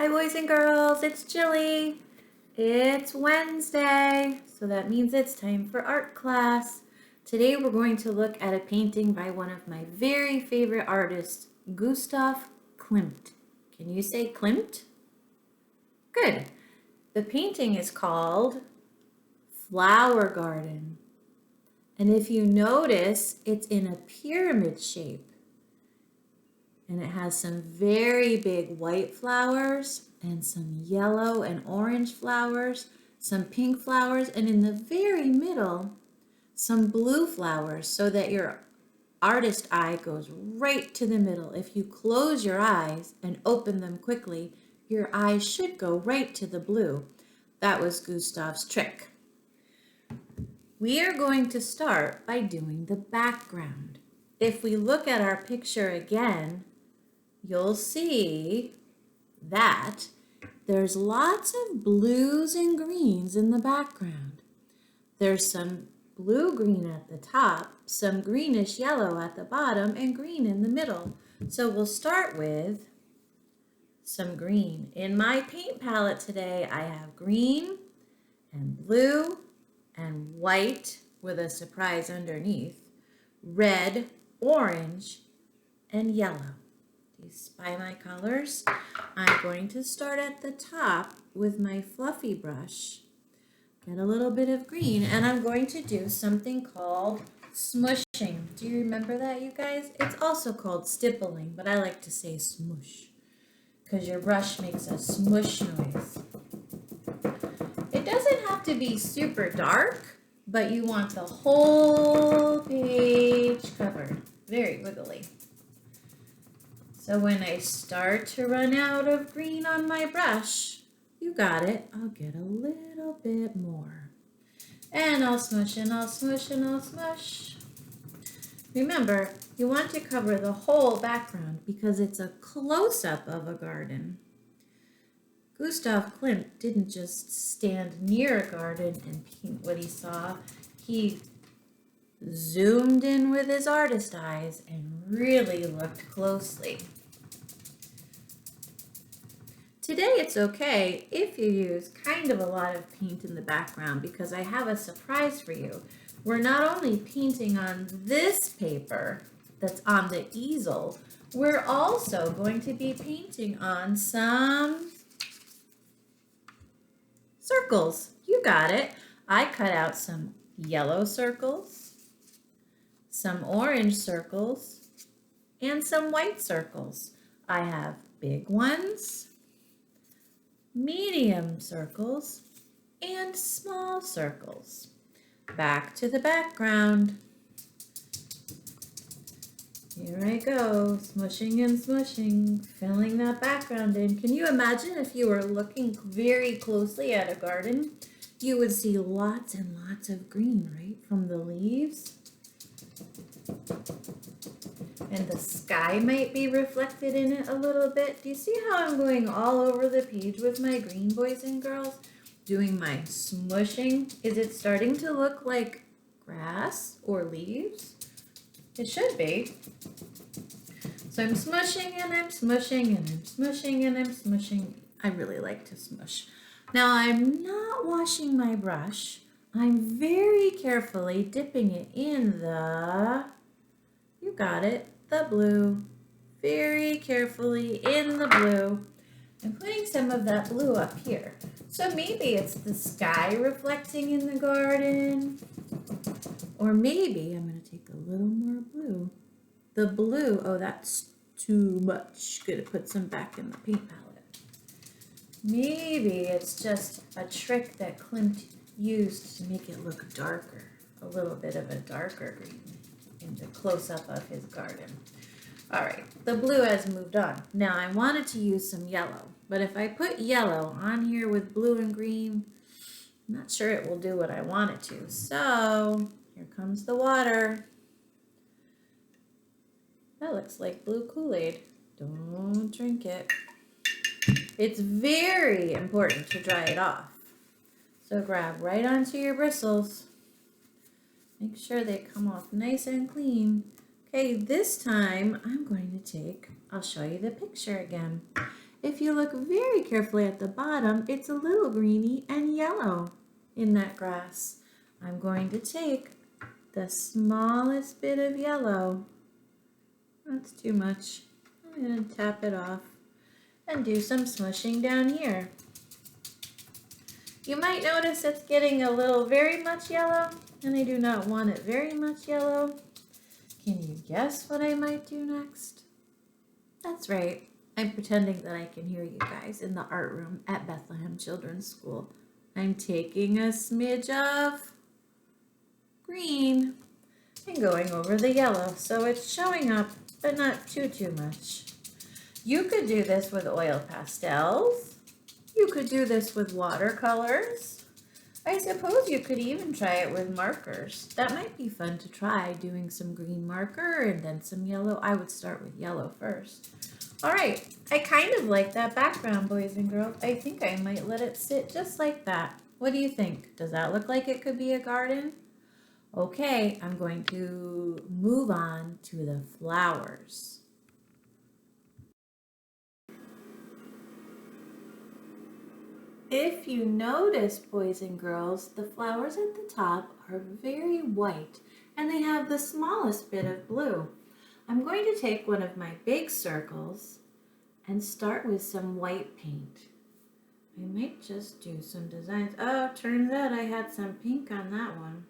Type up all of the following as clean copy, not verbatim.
Hi boys and girls, it's Jilly. It's Wednesday, so that means it's time for art class. Today we're going to look at a painting by one of my very favorite artists, Gustav Klimt. Can you say Klimt? Good. The painting is called Flower Garden. And if you notice, it's in a pyramid shape. And it has some very big white flowers and some yellow and orange flowers, some pink flowers, and in the very middle, some blue flowers so that your artist eye goes right to the middle. If you close your eyes and open them quickly, your eyes should go right to the blue. That was Gustav's trick. We are going to start by doing the background. If we look at our picture again, you'll see that there's lots of blues and greens in the background. There's some blue-green at the top, some greenish yellow at the bottom, and green in the middle. So we'll start with some green. In my paint palette today, I have green and blue and white with a surprise underneath, red, orange, and yellow. Do you spy my colors? I'm going to start at the top with my fluffy brush. Get a little bit of green, and I'm going to do something called smushing. Do you remember that, you guys? It's also called stippling, but I like to say smush because your brush makes a smush noise. It doesn't have to be super dark, but you want the whole page covered. Very wiggly. So when I start to run out of green on my brush, you got it, I'll get a little bit more. And I'll smush and I'll smush and I'll smush. Remember, you want to cover the whole background because it's a close-up of a garden. Gustav Klimt didn't just stand near a garden and paint what he saw. He zoomed in with his artist eyes and really looked closely. Today it's okay if you use kind of a lot of paint in the background because I have a surprise for you. We're not only painting on this paper that's on the easel, we're also going to be painting on some circles. You got it. I cut out some yellow circles, some orange circles, and some white circles. I have big ones, medium circles, and small circles. Back to the background. Here I go, smushing and smushing, filling that background in. Can you imagine if you were looking very closely at a garden? You would see lots and lots of green, right, from the leaves. And the sky might be reflected in it a little bit. Do you see how I'm going all over the page with my green, boys and girls? Doing my smushing. Is it starting to look like grass or leaves? It should be. So I'm smushing and I'm smushing and I'm smushing and I'm smushing. I really like to smush. Now I'm not washing my brush. I'm very carefully dipping it in the, you got it, the blue. Very carefully in the blue. I'm putting some of that blue up here. So maybe it's the sky reflecting in the garden. Or maybe I'm going to take a little more blue. The blue, oh, that's too much. Going to put some back in the paint palette. Maybe it's just a trick that Klimt used to make it look darker. A little bit of a darker green in the close-up of his garden. All right, the blue has moved on. Now I wanted to use some yellow, but if I put yellow on here with blue and green, I'm not sure it will do what I want it to. So here comes the water. That looks like blue Kool-Aid. Don't drink it. It's very important to dry it off. So grab right onto your bristles. Make sure they come off nice and clean. Okay, this time I'm going to take, I'll show you the picture again. if you look very carefully at the bottom, it's a little greeny and yellow in that grass. I'm going to take the smallest bit of yellow. That's too much. I'm going to tap it off and do some smushing down here. You might notice it's getting a little very much yellow, and I do not want it very much yellow. Can you guess what I might do next? That's right. I'm pretending that I can hear you guys in the art room at Bethlehem Children's School. I'm taking a smidge of green and going over the yellow, so it's showing up, but not too much. You could do this with oil pastels. You could do this with watercolors. I suppose you could even try it with markers. That might be fun to try, doing some green marker and then some yellow. I would start with yellow first. All right, I kind of like that background, boys and girls. I think I might let it sit just like that. What do you think? Does that look like it could be a garden? Okay, I'm going to move on to the flowers. If you notice, boys and girls, the flowers at the top are very white and they have the smallest bit of blue. I'm going to take one of my big circles and start with some white paint. I might just do some designs. Oh, turns out I had some pink on that one.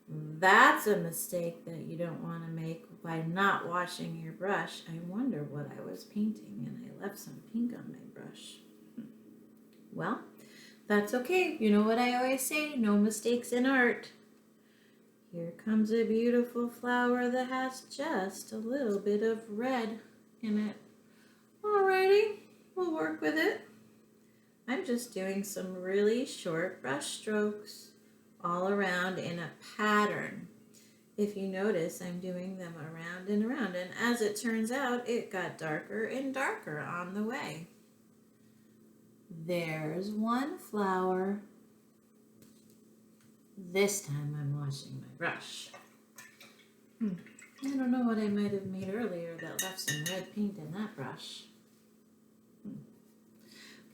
That's a mistake that you don't want to make by not washing your brush. I wonder what I was painting and I left some pink on my brush. Well, that's okay. You know what I always say, no mistakes in art. Here comes a beautiful flower that has just a little bit of red in it. Alrighty, we'll work with it. I'm just doing some really short brush strokes all around in a pattern. If you notice, I'm doing them around and around, and as it turns out, it got darker and darker on the way. There's one flower. This time I'm washing my brush. I don't know what I might have made earlier that left some red paint in that brush.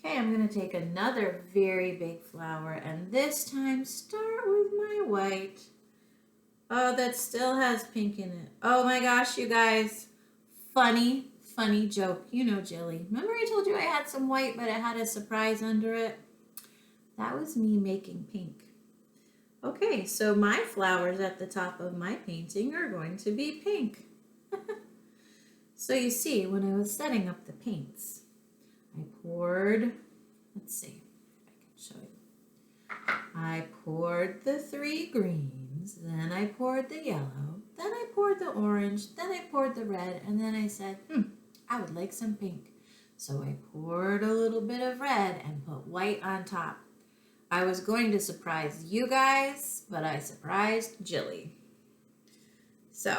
Okay, I'm going to take another very big flower and this time start with my white. Oh, that still has pink in it. Oh my gosh, you guys. Funny joke. You know Jilly. Remember I told you I had some white, but it had a surprise under it? That was me making pink. Okay, so my flowers at the top of my painting are going to be pink. So you see, when I was setting up the paints, I poured, let's see if I can show you. I poured the 3 greens, then I poured the yellow, then I poured the orange, then I poured the red, and then I said, I would like some pink. So I poured a little bit of red and put white on top. I was going to surprise you guys, but I surprised Jilly. So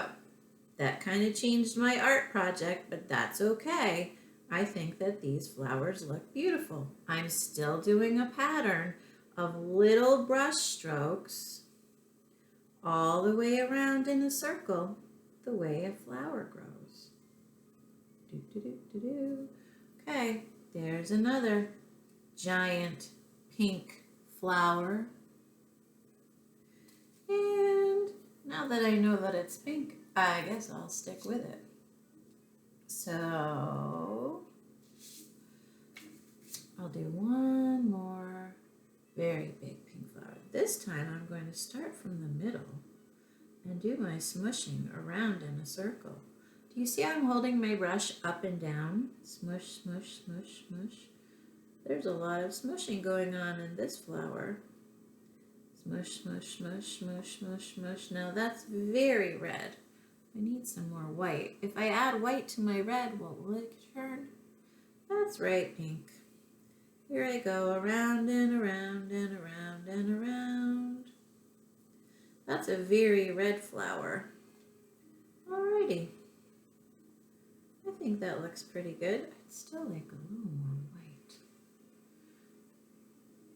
that kind of changed my art project, but that's okay. I think that these flowers look beautiful. I'm still doing a pattern of little brush strokes all the way around in a circle, the way a flower grows. Okay, there's another giant pink flower. And now that I know that it's pink, I guess I'll stick with it. So I'll do one more very big pink flower. This time I'm going to start from the middle and do my smushing around in a circle. Do you see I'm holding my brush up and down? Smush, smush, smush, smush. There's a lot of smushing going on in this flower. Smush, smush, smush, smush, smush, smush. Now that's very red. I need some more white. If I add white to my red, what will it turn? That's right, pink. Here I go, around and around and around and around. That's a very red flower. Alrighty. I think that looks pretty good. I'd still like a little more white.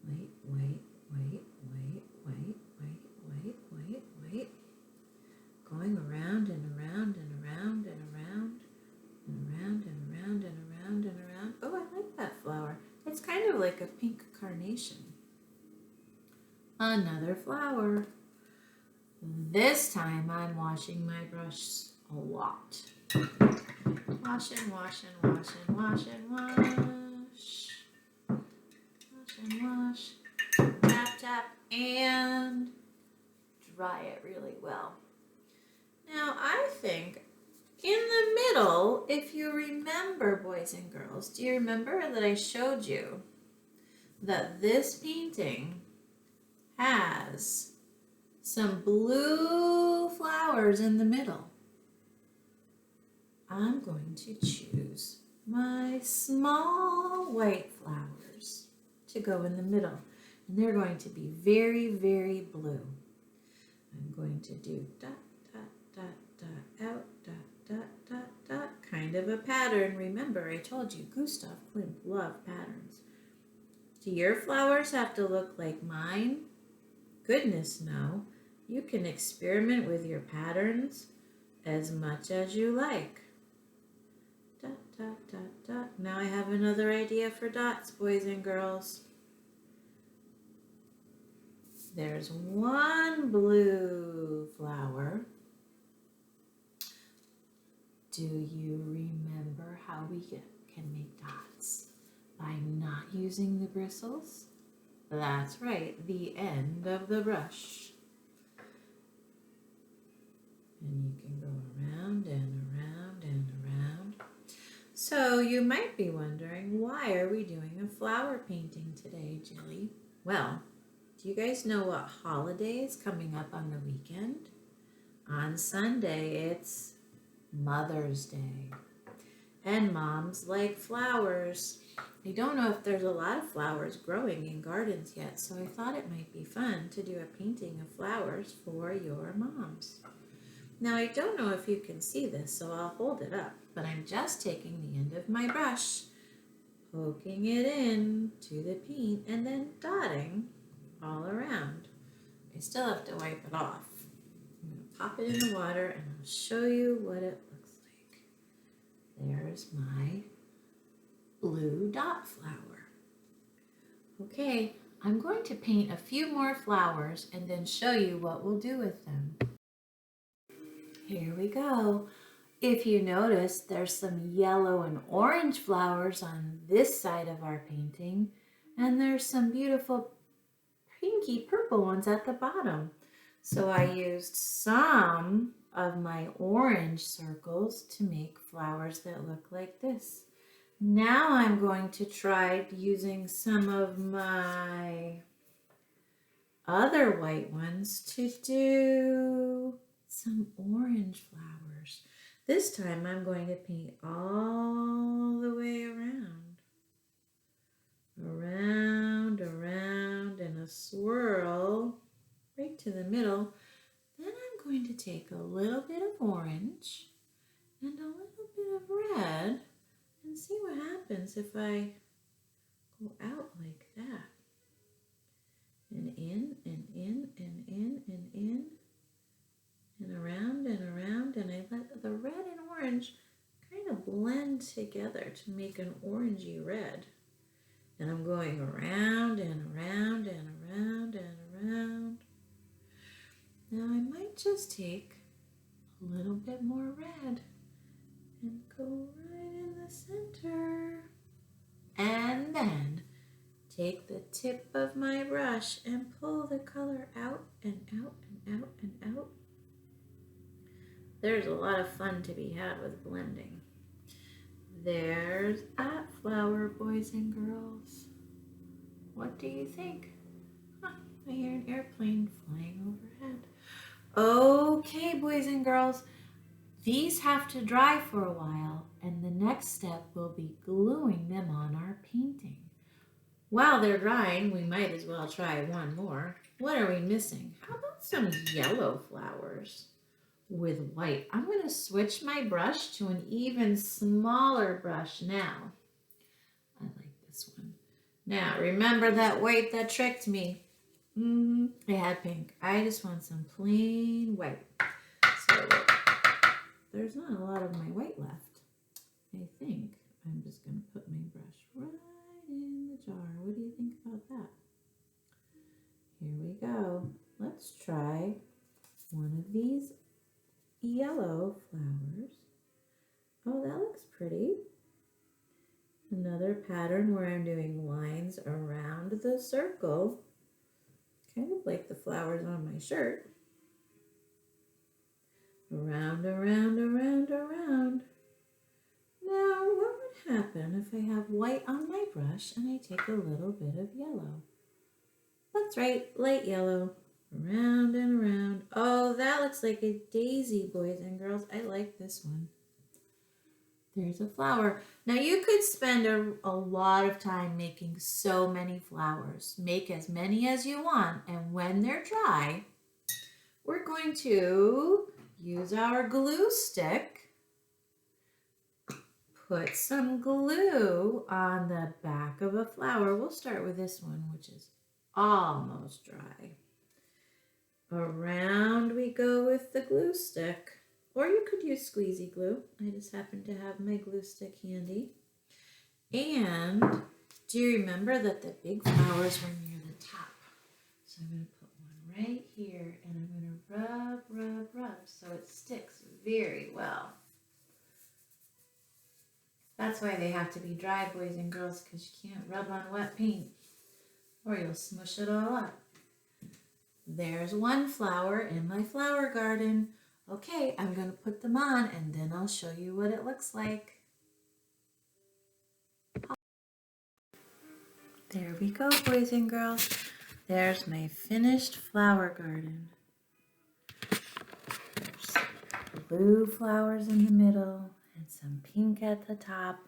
White, white, white, white, white, white, white, white, white. Going around and around and around and around and around and around and around and around. Oh, I like a pink carnation. Another flower. This time I'm washing my brush a lot. Wash and wash and wash and wash and wash. Wash and wash. Tap, tap, and dry it really well. Now I think in the middle, if you remember, boys and girls, do you remember that I showed you that this painting has some blue flowers in the middle? I'm going to choose my small white flowers to go in the middle. And they're going to be very, very blue. I'm going to do dot, dot, dot, dot, out, dot, dot, dot, dot, kind of a pattern. Remember, I told you Gustav Klimt loved patterns. Do your flowers have to look like mine? Goodness, no. You can experiment with your patterns as much as you like. Dot, dot, dot, dot. Now I have another idea for dots, boys and girls. There's one blue flower. Do you remember how we can make dots? By not using the bristles? That's right, the end of the brush. And you can go around and around and around. So you might be wondering, why are we doing a flower painting today, Jilly? Well, do you guys know what holiday is coming up on the weekend? On Sunday, it's Mother's Day. And moms like flowers. I don't know if there's a lot of flowers growing in gardens yet, so I thought it might be fun to do a painting of flowers for your moms. Now, I don't know if you can see this, so I'll hold it up, but I'm just taking the end of my brush, poking it in to the paint, and then dotting all around. I still have to wipe it off. I'm going to pop it in the water, and I'll show you what it looks like. There's my blue dot flower. Okay, I'm going to paint a few more flowers and then show you what we'll do with them. Here we go. If you notice, there's some yellow and orange flowers on this side of our painting, and there's some beautiful pinky purple ones at the bottom. So I used some of my orange circles to make flowers that look like this. Now I'm going to try using some of my other white ones to do some orange flowers. This time I'm going to paint all the way around. Around, around, in a swirl right to the middle. Then I'm going to take a little bit of orange and a little bit of red and see what happens if I go out like that. And in, and in, and in, and in, and around, and I let the red and orange kind of blend together to make an orangey red. And I'm going around and around and around and around. Now I might just take a little bit more red and go right in the center. And then take the tip of my brush and pull the color out and out and out and out. There's a lot of fun to be had with blending. There's that flower, boys and girls. What do you think? I hear an airplane flying overhead. Okay, boys and girls, these have to dry for a while, and the next step will be gluing them on our painting. While they're drying, we might as well try one more. What are we missing? How about some yellow flowers with white? I'm going to switch my brush to an even smaller brush now. I like this one. Now, remember that white that tricked me? It had pink. I just want some plain white. So look, there's not a lot of my white left. I think I'm just going to put my brush right in the jar. What do go. Let's try one of these yellow flowers. Oh, that looks pretty. Another pattern where I'm doing lines around the circle, kind of like the flowers on my shirt. Around, around, around, around. Now, what would happen if I have white on my brush and I take a little bit of yellow? That's right, light yellow. Around and around. Oh, that looks like a daisy, boys and girls. I like this one. There's a flower. Now you could spend a lot of time making so many flowers. Make as many as you want, and when they're dry, we're going to use our glue stick. Put some glue on the back of a flower. We'll start with this one, which is almost dry. Around we go with the glue stick. Or you could use squeezy glue. I just happen to have my glue stick handy. And do you remember that the big flowers were near the top? So I'm going to put one right here and I'm going to rub, rub, rub so it sticks very well. That's why they have to be dry, boys and girls, because you can't rub on wet paint or you'll smush it all up. There's one flower in my flower garden. Okay, I'm going to put them on and then I'll show you what it looks like. There we go, boys and girls. There's my finished flower garden. There's blue flowers in the middle and some pink at the top.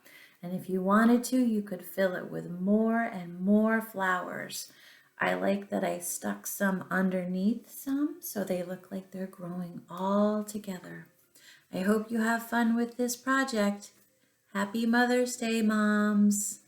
And if you wanted to, you could fill it with more and more flowers. I like that I stuck some underneath some so they look like they're growing all together. I hope you have fun with this project. Happy Mother's Day, moms!